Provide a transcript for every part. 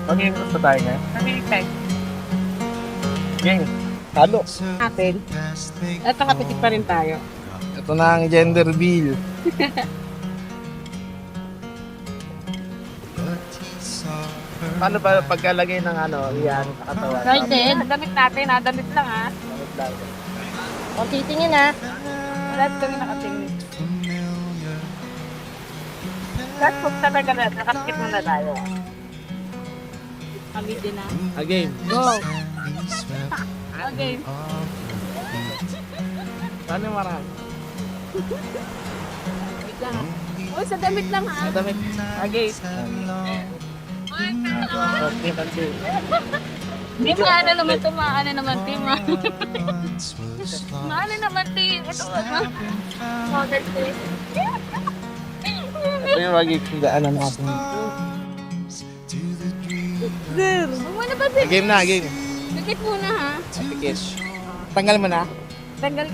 Pag-iingat pa tayo ngayon. Nag-i-tag Gang, halo. natin. At nakapitik pa rin tayo. Ito na ang gender reveal. Paano ba pagkalagay ng ano, yan, katawan? Excited? Damit natin ha, damit lang ha. O titingin ha. Lahat kami nakatingin. Lahat kung talaga na, nakaskip muna tayo. Kami din ha. Again. Go! Okay. Paano yung marami? Wait lang ha. Uy, sa damit lang ha. Madamit. Okay. Okay, pansin. Di maano naman ito, maano naman ito, maano naman ito, ito, model ito. Ito yung magiging daanan natin. Sir, huwag mo na ba sir? Game na, game. Pikit muna ha. Pikit. Tanggal mo na? Tanggal,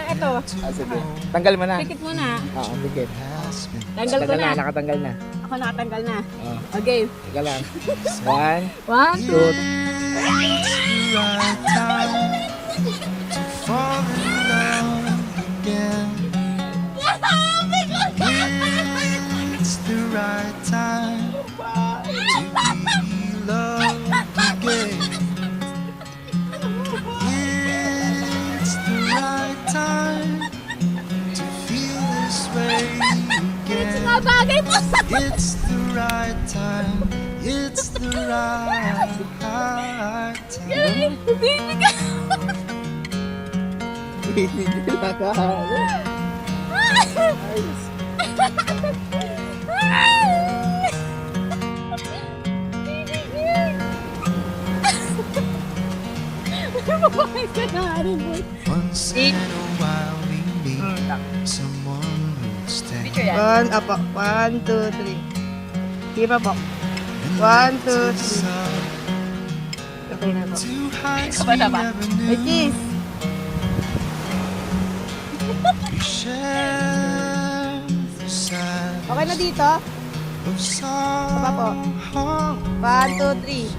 ito, Sige. Tanggal mo na. pikit muna. Oo, pikit. Tanggal ko na. Nakatanggal na. Ako nakatanggal na. Oo. Okay. Teka lang. One, 1, 2, It's the right time to be loved again. It's the right time to feel this way again. bagay mo. It's the right time. It's the right time. Once in a while we meet someone who'll stand. One, apo. 1, 2, 3. Sige pa po. 1, 2, 3. Okay na po. Two heights Ikaw ba we na ba? never Ay, knew. kiss. We share the sound Okay na dito? of song. pa po. 1, 2, 3.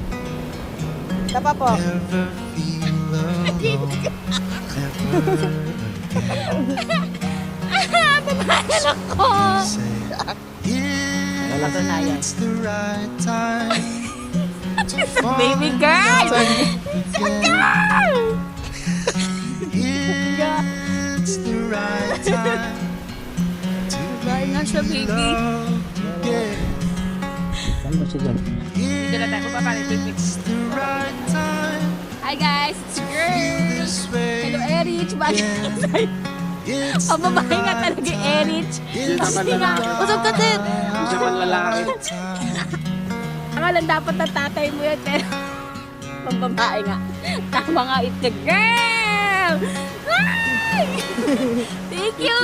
Tapa po. Never feel alone. Never say it's the right time to fall Baby in girl! love again. It's the right time to Dahil na siya, be baby. loved again. saan mo siya dyan? Dito na tayo papalit. It's the right time Hi guys, it's your girl. this way. Hello, Erich. Bakit? It's Ang babae nga talaga, Erich. Kasi nga, usap ka din. Gusto mo lalaki. Akalan dapat na tatay mo yan, pero pang babae nga. Tama nga, it's the girl. Ay! Thank you.